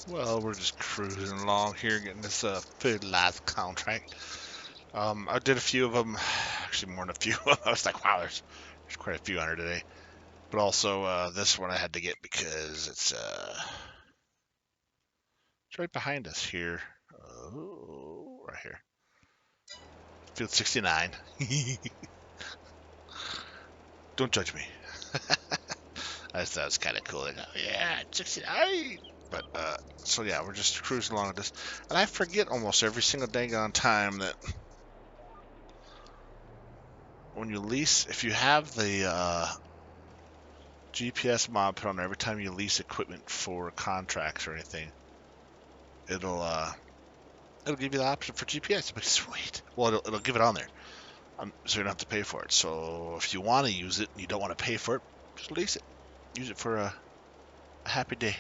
Well, we're just cruising along here, getting this fertilizer contract. I did a few of them, actually more than a few. I was like, wow, there's quite a few on here today. But also this one I had to get because it's right behind us here. Oh, right here, field 69. Don't judge me. I just thought it was kind of cool. Like, oh, yeah, 69. But so yeah, we're just cruising along with this, and I forget almost every single dang on time that when you lease, if you have the GPS mod put on every time you lease equipment for contracts or anything, it'll it'll give you the option for GPS. It'll be sweet. Well, it'll give it on there, so you don't have to pay for it. So if you want to use it and you don't want to pay for it, just lease it. Use it for a happy day.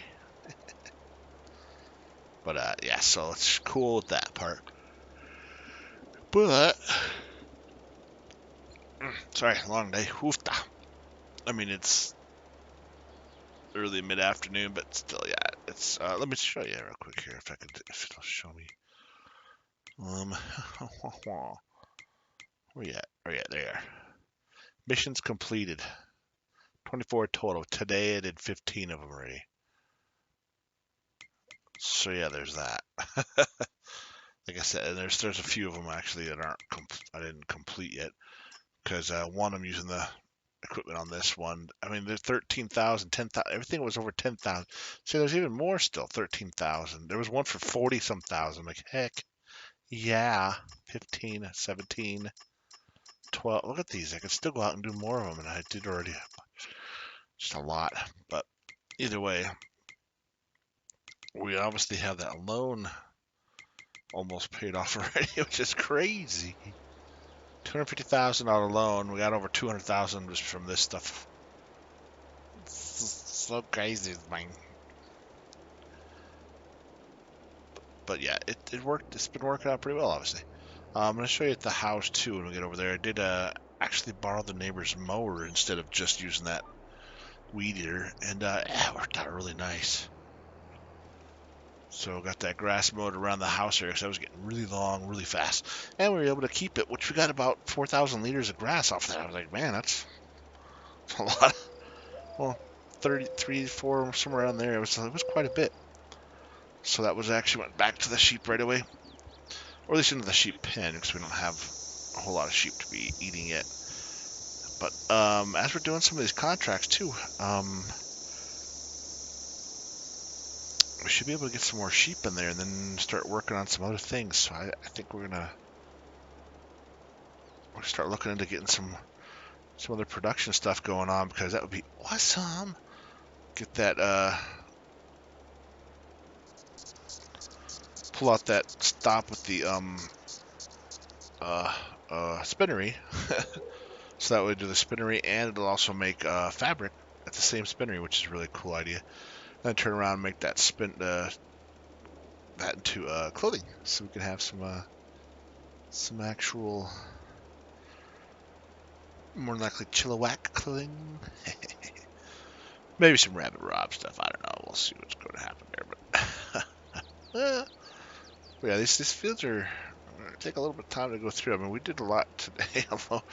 But yeah, so it's cool with that part. But sorry, long day. Hoofda. I mean, it's early mid-afternoon, but still, yeah. It's let me show you real quick here if it'll show me. Where you at? Oh yeah, there. Missions completed. 24 total. Today I did 15 of them already. So yeah, there's that. Like I said, and there's a few of them actually that aren't I didn't complete yet because one I'm using the equipment on this one. I mean, there's 13,000, 10,000. Everything was over 10,000. See, there's even more still. 13,000. There was one for 40 some thousand. I'm like, heck, yeah. 15, 17, 12. Look at these. I could still go out and do more of them, and I did already. Just a lot. But either way, we obviously have that loan almost paid off already, which is crazy. $250,000 loan. We got over 200,000 just from this stuff. It's so crazy, man. But yeah, it worked. It's been working out pretty well, obviously. I'm gonna show you at the house too when we get over there. I did actually borrow the neighbor's mower instead of just using that weed eater, and yeah, it worked out really nice. So got that grass mowed around the house area because I was getting really long, really fast, and we were able to keep it, which we got about 4,000 liters of grass off that. I was like, man, that's a lot. Well, 33, 4, somewhere around there. It was quite a bit. So that was actually went back to the sheep right away, or at least into the sheep pen because we don't have a whole lot of sheep to be eating yet. But as we're doing some of these contracts too, we should be able to get some more sheep in there and then start working on some other things. So I think we'll start looking into getting some other production stuff going on because that would be awesome. Get that pull out that stop with the uh spinnery. So that would do the spinnery and it'll also make fabric at the same spinnery, which is a really cool idea. Then turn around and make that that into clothing, so we can have some actual, more than likely Chilliwack clothing. Maybe some Rabid Rob stuff. I don't know. We'll see what's going to happen there. But yeah, these fields are take a little bit of time to go through. I mean, we did a lot today. Although,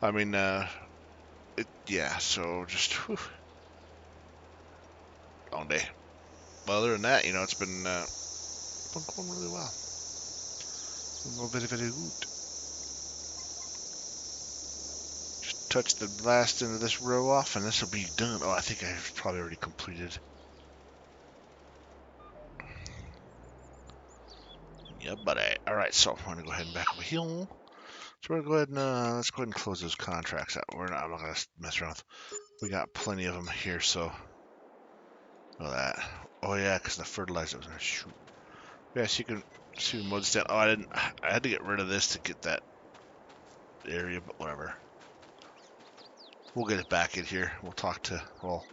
I mean, yeah. So just long day. But other than that, it's been going really well. Very, very good. Just touch the last end of this row off, and this will be done. Oh, I think I've probably already completed. Yeah, buddy. All right, so I'm gonna go ahead and back over here. So we're gonna go ahead and let's go ahead and close those contracts out. I'm not gonna mess around with. We got plenty of them here, so look at that. Oh yeah, because the fertilizer was gonna shoot. Yeah, so you can see the mode stand. Oh, I didn't. I had to get rid of this to get that area, but whatever. We'll get it back in here. We'll talk to. Well,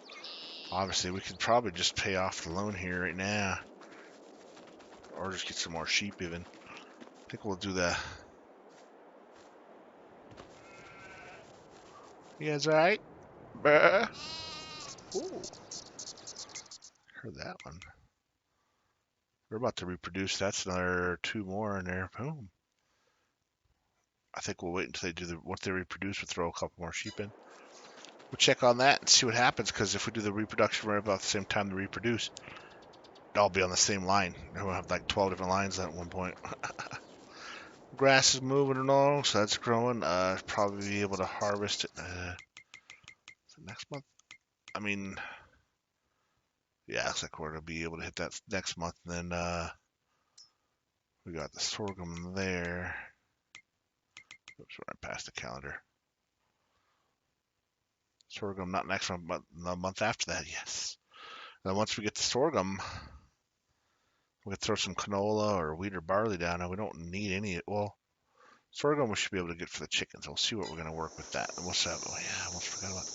obviously we could probably just pay off the loan here right now, or just get some more sheep even. I think we'll do that. You guys alright? Ooh, heard that one. We're about to reproduce. That's another 2 more in there. Boom. I think we'll wait until they do what they reproduce. We'll throw a couple more sheep in. We'll check on that and see what happens, because if we do the reproduction right about the same time to reproduce, they'll be on the same line. We'll have like 12 different lines at one point. Grass is moving along, so that's growing. Probably be able to harvest it next month. I mean, yeah, looks like we're gonna be able to hit that next month. And then we got the sorghum there. Oops, right past the calendar. Sorghum not next month, but the month after that. Yes. And once we get the sorghum, we can throw some canola or wheat or barley down. And we don't need any. Well, sorghum we should be able to get for the chickens. We'll see what we're gonna work with that. And what's that? Oh yeah, I almost forgot about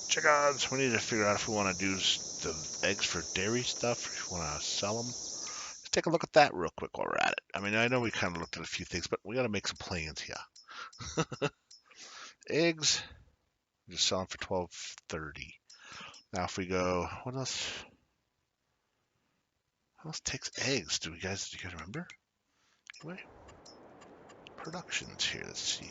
chickens. We need to figure out if we want to do the eggs for dairy stuff, or if we want to sell them. Let's take a look at that real quick while we're at it. I mean, I know we kind of looked at a few things, but we got to make some plans here. Eggs, just selling for $12.30. Now, if we go, what else? What else takes eggs? Do you guys remember? Anyway, productions here. Let's see.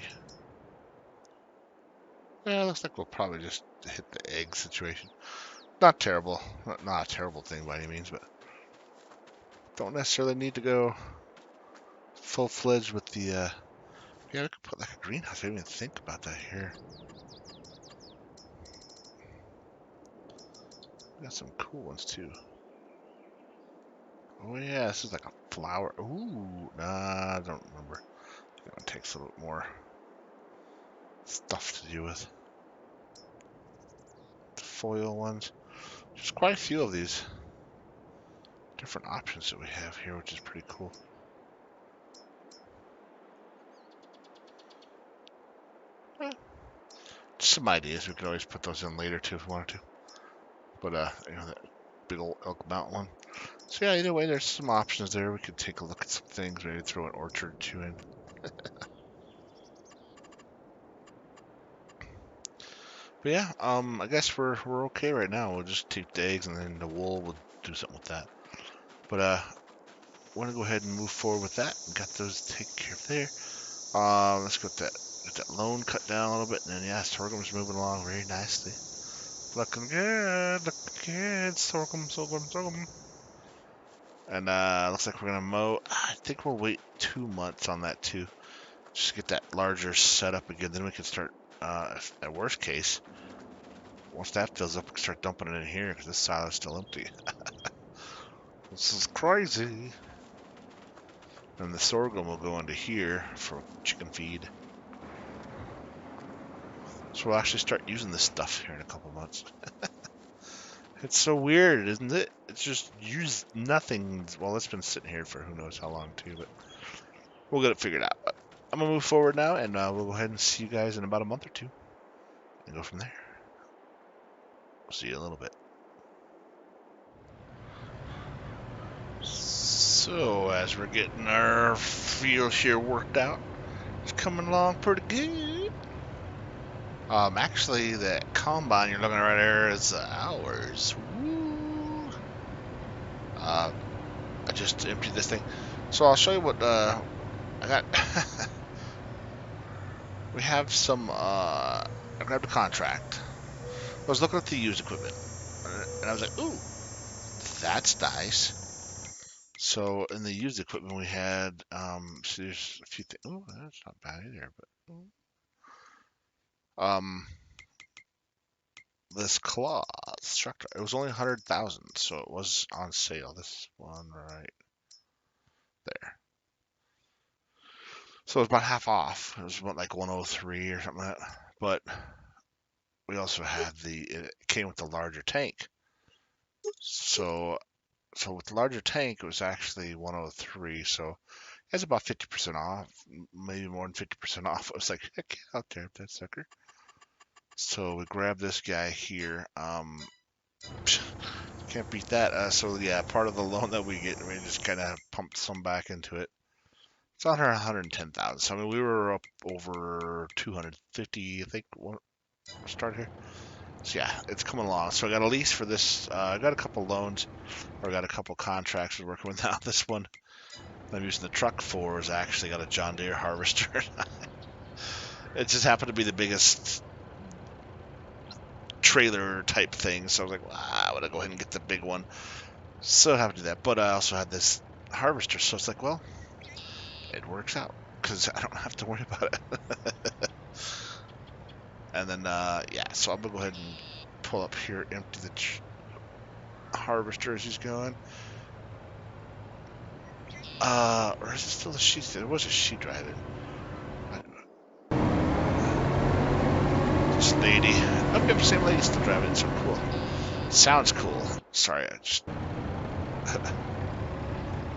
Yeah, looks like we'll probably just hit the egg situation. Not terrible. Not a terrible thing by any means, but don't necessarily need to go full-fledged with the, yeah, we could put like a greenhouse. I didn't even think about that here. We got some cool ones too. Oh yeah, this is like a flower. Ooh, nah, I don't remember. That one takes a little more stuff to do with. The foil ones. There's quite a few of these different options that we have here, which is pretty cool. Eh, just some ideas. We could always put those in later too if we wanted to. But you know, that big old Elk Mountain one. So yeah, either way, there's some options there. We could take a look at some things. Maybe throw an orchard or two in. But yeah, I guess we're okay right now. We'll just take the eggs and then the wool. We'll do something with that. But want to go ahead and move forward with that. Got those taken care of there. Let's get that loan cut down a little bit, and then yeah, sorghum's moving along very nicely. Looking good, looking good. Sorghum. And looks like we're gonna mow. I think we'll wait 2 months on that too, just to get that larger setup again. Then we can start. At worst case, once that fills up, we can start dumping it in here because this silo is still empty. This is crazy. And the sorghum will go into here for chicken feed. So we'll actually start using this stuff here in a couple months. It's so weird, isn't it? It's just used nothing. Well, it's been sitting here for who knows how long too, but we'll get it figured out. But I'm gonna move forward now, and we'll go ahead and see you guys in about a month or two, and go from there. We'll see you in a little bit. So as we're getting our field here worked out, it's coming along pretty good. Actually, that combine you're looking at right there is ours. Woo! I just emptied this thing. So I'll show you what I got. We have some, I grabbed a contract. I was looking at the used equipment, and I was like, ooh, that's nice. So in the used equipment we had, so there's a few things. Oh, that's not bad either, but this claw structure, it was only 100,000, so it was on sale. This one right there. So it was about half off. It was about like 103 or something like that. But we also had it came with the larger tank. So with the larger tank, it was actually 103. So it's about 50% off, maybe more than 50% off. I was like, heck yeah, I'll tear up that sucker. So we grabbed this guy here. Can't beat that. So yeah, part of the loan that we get, we just kind of pumped some back into it. It's on her 110,000. So I mean, we were up over 250, I think, start here. So yeah, it's coming along. So I got a lease for this. I got a couple loans, or I got a couple contracts we're working with now. This one I'm using the truck for is actually got a John Deere harvester. It just happened to be the biggest trailer type thing. So I was like, well, I want to go ahead and get the big one. So I have to do that. But I also had this harvester. So it's like, well, it works out because I don't have to worry about it. And then, yeah, so I'm going to go ahead and pull up here, empty the harvester as he's going. Or is it still a sheet? There was a sheet driving. This lady. Oh, we have the same lady still driving. So cool. Sounds cool. Sorry, I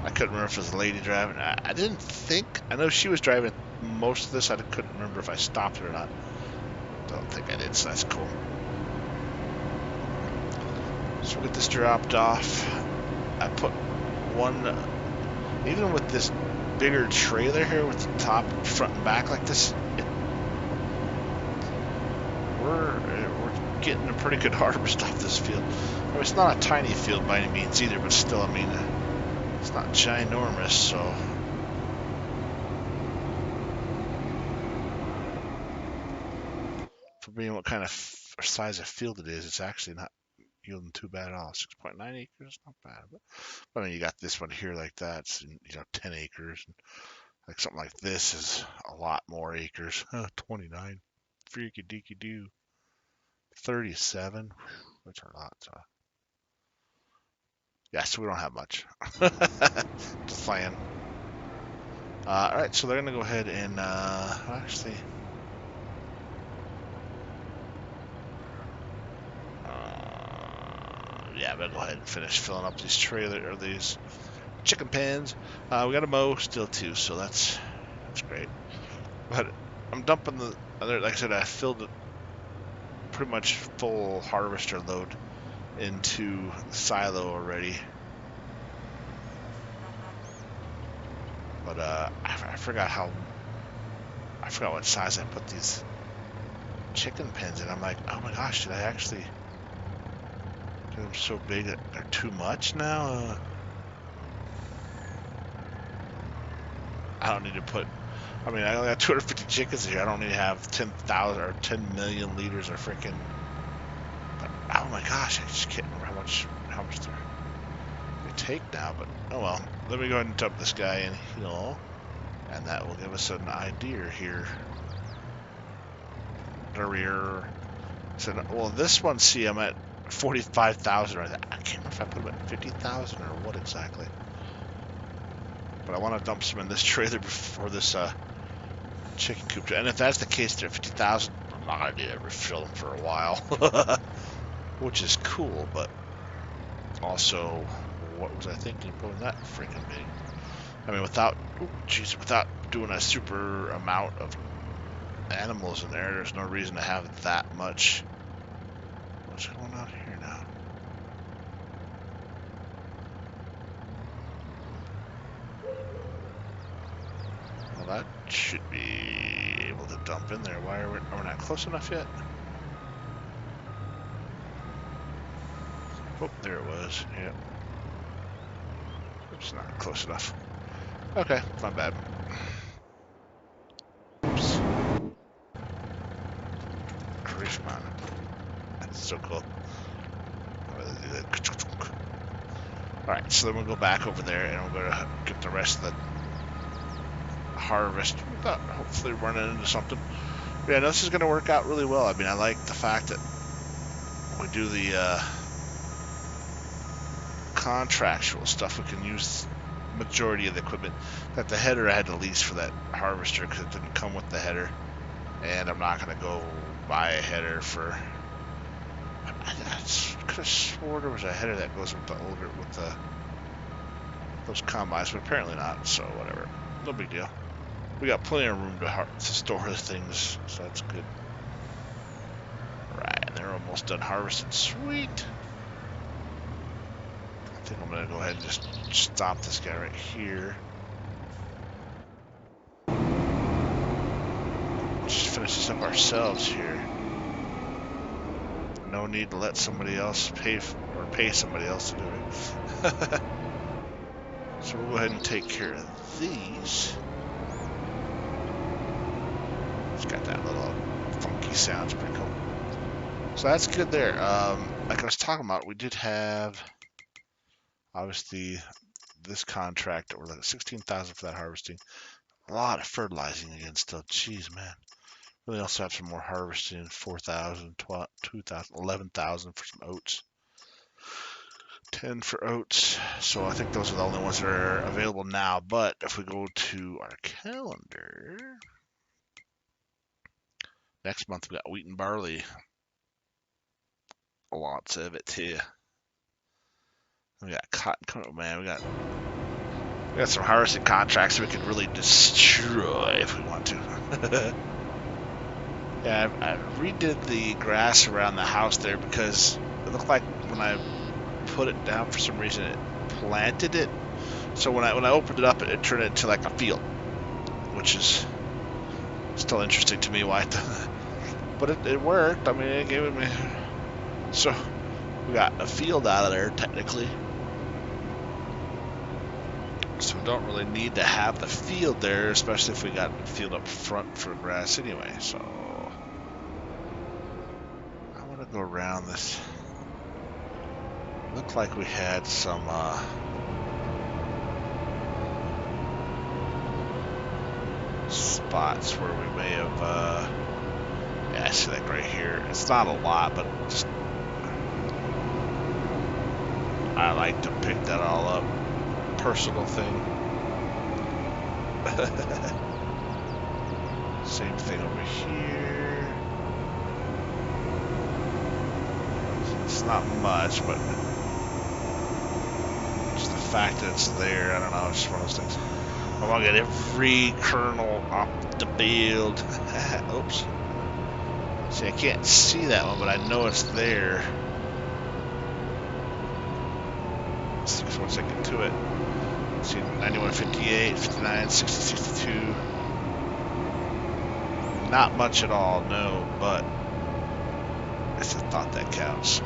couldn't remember if it was a lady driving. I didn't think. I know she was driving most of this. I couldn't remember if I stopped her or not. Don't think I did, so that's cool. So we'll get this dropped off. I put one, even with this bigger trailer here with the top, front, and back like this, we're getting a pretty good harvest off this field. I mean, it's not a tiny field by any means either, but still, I mean, it's not ginormous, so. For being what kind of size of field it is, it's actually not yielding too bad at all. 6.9 acres, not bad. But I mean, you got this one here like that, it's, 10 acres. And like something like this is a lot more acres. 29. Freaky deaky doo. 37. Which are lots. Yeah, so we don't have much. Just playing. Alright, so they're going to go ahead and actually. Yeah, I'm going to go ahead and finish filling up these these chicken pens. We got a mow still too, so that's great. But I'm dumping the other, like I said, I filled it pretty much full harvester load into the silo already. But I forgot what size I put these chicken pens in. I'm like, oh my gosh, did I actually get them so big that they're too much now? I don't need to put, I mean, I only got 250 chickens here. I don't need to have 10,000 or 10 million liters of freaking, oh my gosh, I just can't remember how much they take now, but oh well. Let me go ahead and dump this guy in here, and that will give us an idea here. The rear. So, well, this one, see, I'm at 45,000. I can't remember if I put them at 50,000 or what exactly. But I want to dump some in this trailer before this chicken coop. And if that's the case, they're 50,000. I'm not gonna need to refill them for a while, which is cool. But also, what was I thinking putting that freaking big? I mean, without doing a super amount of animals in there, there's no reason to have that much. What's going on here now? Well, that should be able to dump in there. Why are we not close enough yet? Oh, there it was. Yep. It's not close enough. Okay, not bad. Oops. Grief, man. That's so cool. Alright, so then we'll go back over there and we're going to get the rest of the harvest without hopefully running into something. But yeah, no, this is going to work out really well. I mean, I like the fact that we do the contractual stuff. We can use majority of the equipment. That the header I had to lease for that harvester because it didn't come with the header, and I'm not going to go buy a header for. I could have swore there was a header that goes with those combines, but apparently not. So whatever, no big deal. We got plenty of room to store the things, so that's good. Right, and they're almost done harvesting. Sweet. I think I'm gonna go ahead and just stop this guy right here. Just finish this up ourselves here. no need to let somebody else pay somebody else to do it. So we'll go ahead and take care of these. It's got that little funky sound. It's pretty cool. So that's good there. Like I was talking about, we did have obviously this contract that we're like 16,000 for that harvesting. A lot of fertilizing again still. Jeez, man. We also have some more harvesting, 4,000, 2,000, 11,000 for some oats. 10 for oats. So I think those are the only ones that are available now. But if we go to our calendar, next month we got wheat and barley. Lots of it too. We got cotton. Man, we got some harvesting contracts we could really destroy if we want to. Yeah, I redid the grass around the house there because it looked like when I put it down for some reason it planted it. So when I opened it up, it turned it into like a field, which is still interesting to me why. But it worked. I mean, it gave me. So we got a field out of there technically. So we don't really need to have the field there, especially if we got the field up front for grass anyway. So I want to go around this. Looked like we had some spots where we may have yeah, I see like right here. It's not a lot, but just I like to pick that all up. Personal thing. Same thing over here. It's not much, but just the fact that it's there, I don't know, it's just one of those things. I want to get every kernel off the field. Oops. See, I can't see that one, but I know it's there. Let's see once I get to it. See, 91, 58, 59, 60, 62. Not much at all, no, but it's a thought that counts.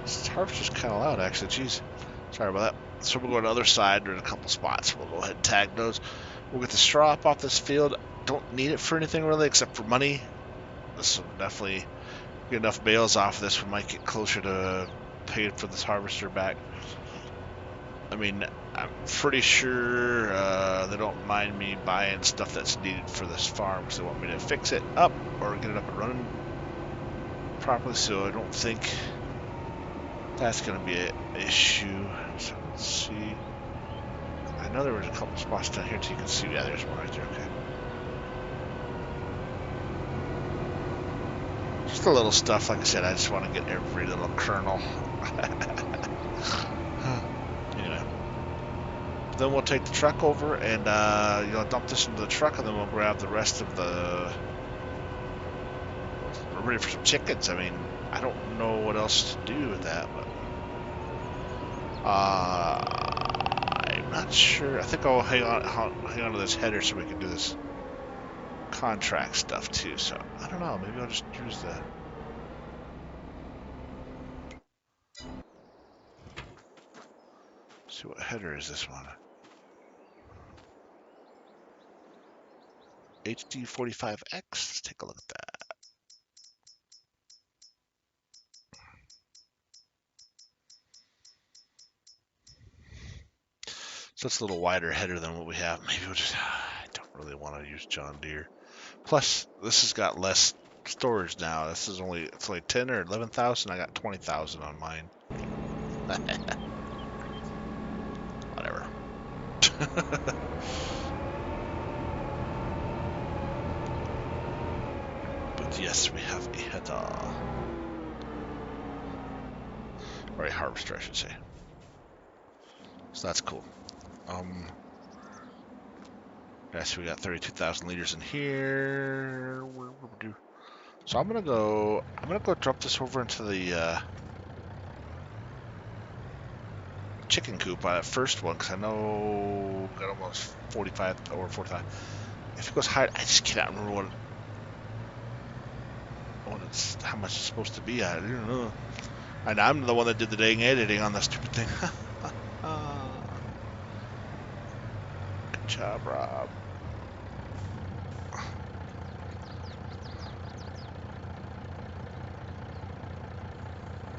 This harvest is kind of loud, actually. Jeez. Sorry about that. So we'll go to the other side. There's a couple spots. We'll go ahead and tag those. We'll get the straw up off this field. Don't need it for anything really except for money. This will definitely get enough bales off of this. We might get closer to paying for this harvester back. I mean, I'm pretty sure they don't mind me buying stuff that's needed for this farm because they want me to fix it up or get it up and running properly. So I don't think that's going to be an issue. So let's see. I know there was a couple spots down here too. You can see. Yeah, there's one right there. Okay. Just a little stuff. Like I said, I just want to get every little kernel. Anyway. Then we'll take the truck over and dump this into the truck, and then we'll grab the rest of the. We're ready for some chickens. I mean, I don't know what else to do with that, but I'm not sure. I think I'll hang on to this header so we can do this contract stuff too. So I don't know. Maybe I'll just use the. See what header is this one? HD45X. Let's take a look at that. So it's a little wider header than what we have. Maybe we'll just. I don't really want to use John Deere. Plus, this has got less storage now. This is only 10 or 11,000. I got 20,000 on mine. Whatever. But yes, we have a header. Or a harvester, I should say. So that's cool. Yes, we got 32,000 liters in here. So I'm gonna go drop this over into the chicken coop on that first one because I know we got almost 45 or 45. If it goes higher, I just cannot remember what That's how much it's supposed to be at. I don't know. And I'm the one that did the dang editing on that stupid thing. Good job, Rob.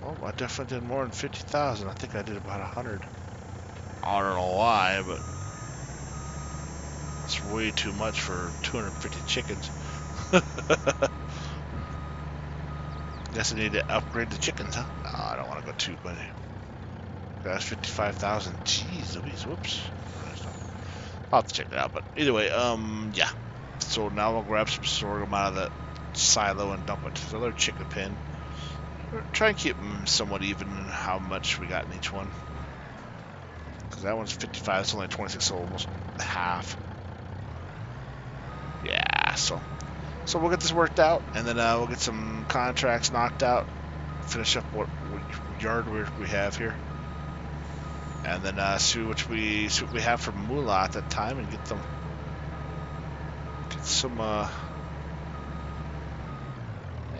Oh, I definitely did more than 50,000. I think I did about 100. I don't know why, but it's way too much for 250 chickens. Guess I need to upgrade the chickens, huh? Oh, I don't want to go too many. That's 55,000. Jeez Louise, whoops. I'll have to check that out, but either way, yeah. So now we'll grab some sorghum out of the silo and dump it to the other chicken pen. Try and keep them somewhat even in how much we got in each one. Because that one's 55, it's only 26, so almost half. Yeah, so we'll get this worked out, and then we'll get some contracts knocked out, finish up what yard we have here, and then see what we have for moolah at that time, and get some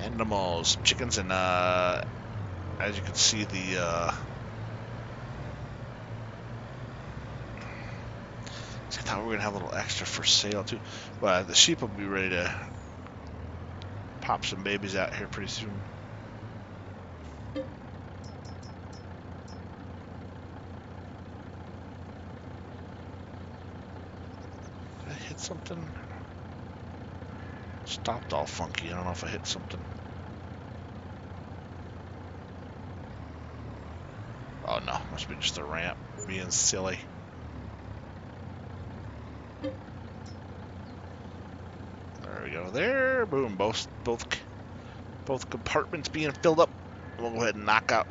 animals, chickens, and as you can see, I thought we were gonna have a little extra for sale too. Well, the sheep will be ready to pop some babies out here pretty soon. Did I hit something? Stopped all funky. I don't know if I hit something. Oh no, must be just the ramp being silly. There we go. There, boom. Both compartments being filled up. We'll go ahead and knock out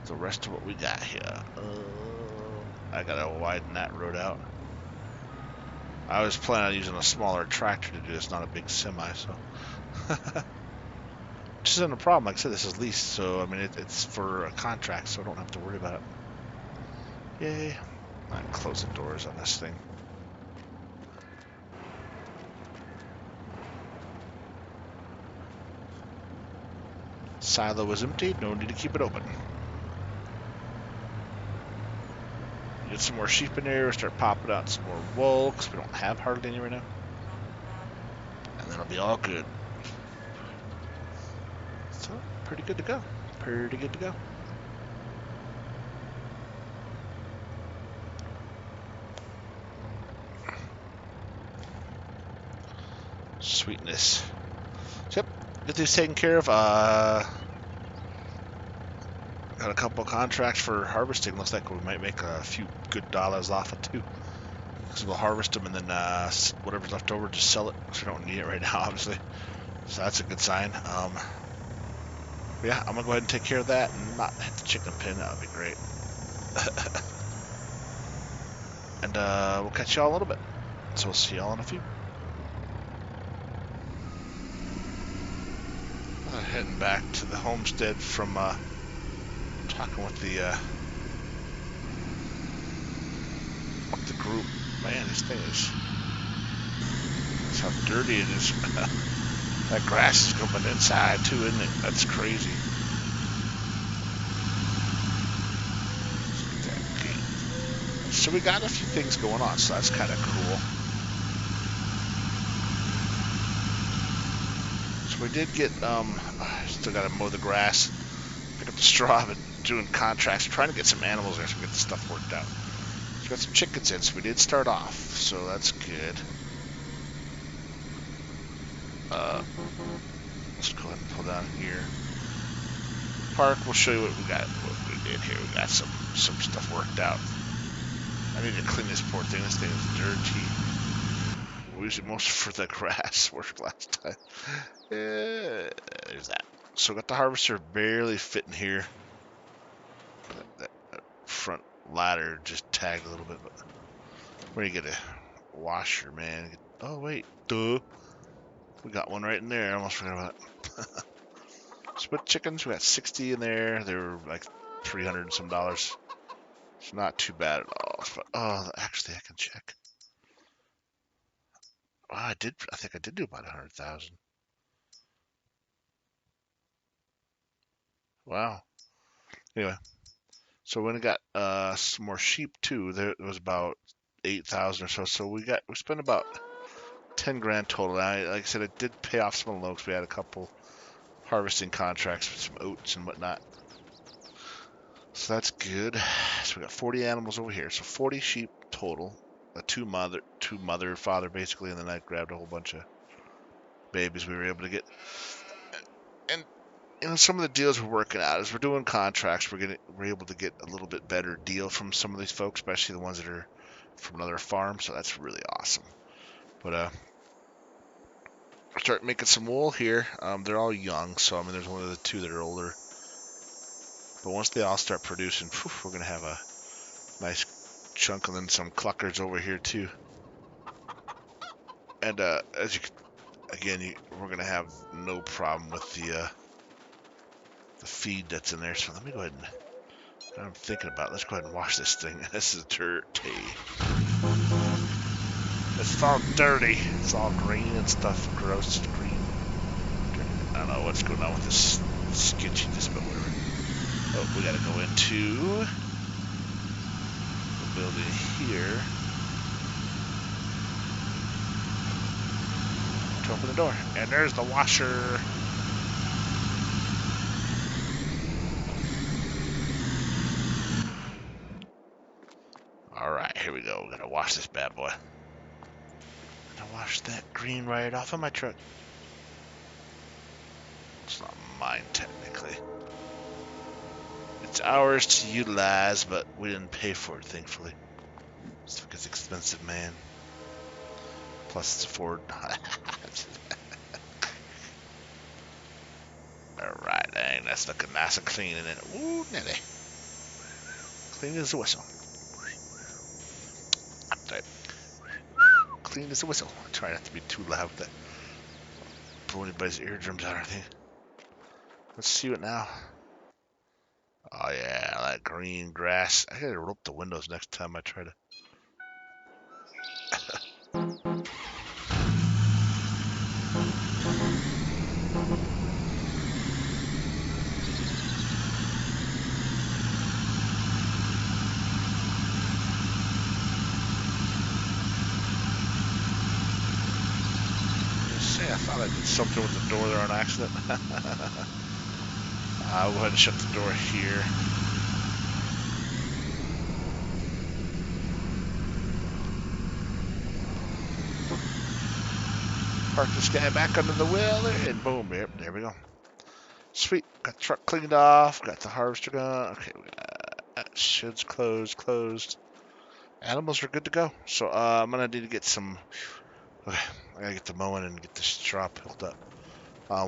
the rest of what we got here. I gotta widen that road out. I was planning on using a smaller tractor to do this, not a big semi, so. Which isn't a problem. Like I said, this is leased, so I mean it's for a contract, so I don't have to worry about it. Yay! I can close the doors on this thing. Silo was empty. No need to keep it open. Get some more sheep in there. Start popping out some more wool because we don't have hardly any right now, and then it'll be all good. So pretty good to go. Pretty good to go. Sweetness. So, yep, get these taken care of. Got a couple contracts for harvesting. Looks like we might make a few good dollars off it too. So we'll harvest them and then whatever's left over, just sell it. Because we don't need it right now, obviously. So that's a good sign. Yeah, I'm gonna go ahead and take care of that and not hit the chicken pen. That would be great. And we'll catch y'all a little bit. So we'll see y'all in a few. Heading back to the homestead from talking with the group. Man, this thing is. That's how dirty it is. That grass is coming inside too, isn't it? That's crazy. Okay. So we got a few things going on, so that's kind of cool. So we did get, still got to mow the grass, pick up the straw, but doing contracts, trying to get some animals there so we get the stuff worked out. So we got some chickens in, so we did start off, so that's good. Let's go ahead and pull down here. Park, we'll show you what we got, what we did here. We got some stuff worked out. I need to clean this poor thing. This thing is dirty. We used it most for the grass work last time. Yeah, there's that. So got the harvester barely fitting here. That front ladder just tagged a little bit, but we're gonna get a washer, man. Oh wait, duh. We got one right in there. I almost forgot about it. Split chickens, we got 60 in there. They were like $300 and some. It's not too bad at all. But, oh, actually, I can check. I think I did do about 100,000. Wow. Anyway, so when I got some more sheep too, there was about 8,000 or so. So we spent about 10 grand total. Like I said, it did pay off some of the loans. We had a couple harvesting contracts with some oats and whatnot. So that's good. So we got 40 animals over here. So 40 sheep total. Two mother, father basically, and then I grabbed a whole bunch of babies we were able to get. And some of the deals we're working out as we're doing contracts, we're able to get a little bit better deal from some of these folks, especially the ones that are from another farm. So that's really awesome. But start making some wool here. They're all young, so I mean there's only the two that are older. But once they all start producing, we're gonna have a nice chunk, and then some cluckers over here too. And as you again, we're gonna have no problem with the feed that's in there. So let me go ahead and. I'm thinking about it. Let's go ahead and wash this thing. This is dirty. It's all dirty. It's all green and stuff. Gross green. I don't know what's going on with this sketchiness, but whatever. Oh, we gotta go into the building here to open the door. And there's the washer. Alright, here we go. We gotta wash this bad boy. Gotta wash that green right off of my truck. It's not mine, technically. It's ours to utilize, but we didn't pay for it, thankfully. It's because it's expensive, man. Plus, it's a Ford. Alright, dang, that's looking nice and clean, isn't it? Ooh, nelly. Clean as a whistle. Clean as a whistle. I try not to be too loud with that. Blow anybody's eardrums out or anything. Let's see it now. Oh yeah, that green grass. I gotta rope the windows next time I try to. I thought I did something with the door there on accident. I'll go ahead and shut the door here. Park this guy back under the wheel there, and boom, yep, there we go. Sweet, got the truck cleaned off, got the harvester gone. Okay, we got sheds closed. Animals are good to go. So I'm gonna need to get some. Okay, I gotta get the mowing and get the straw piled up.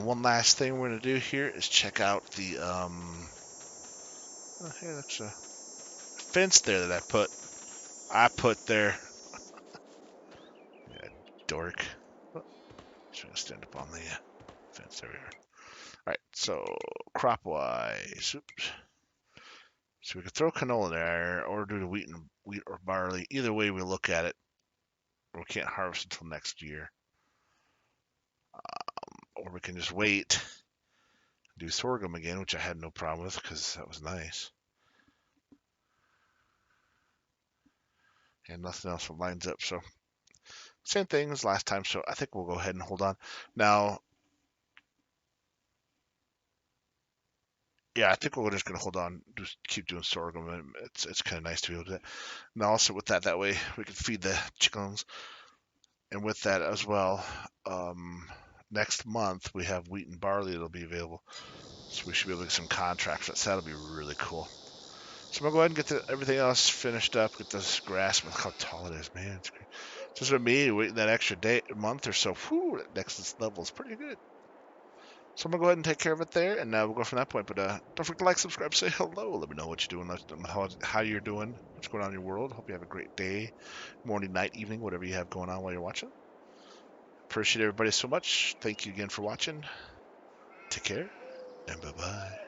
One last thing we're gonna do here is check out the oh, hey, that's a fence there that I put there. Yeah, dork. Oh, just gonna stand up on the fence. There we are. All right, so crop wise, oops. So we could throw canola there, or do the wheat or barley. Either way we look at it, we can't harvest until next year. Or we can just wait, do sorghum again, which I had no problem with because that was nice. And nothing else lines up. So same thing as last time. So I think we'll go ahead and hold on. Now, yeah, I think we're just gonna hold on, just keep doing sorghum. It's kind of nice to be able to do that. Now also with that way we can feed the chickens. And with that as well, next month we have wheat and barley that'll be available. So we should be able to get some contracts. That'll be really cool. So I'm gonna go ahead and get everything else finished up. Get this grass. Look how tall it is, man. It's great. Just with me waiting that extra month or so. Whew, that next level is pretty good. So I'm gonna go ahead and take care of it there, and we'll go from that point. But don't forget to like, subscribe, say hello. Let me know what you're doing, how you're doing, what's going on in your world. Hope you have a great day, morning, night, evening, whatever you have going on while you're watching. Appreciate everybody so much. Thank you again for watching. Take care, and bye-bye.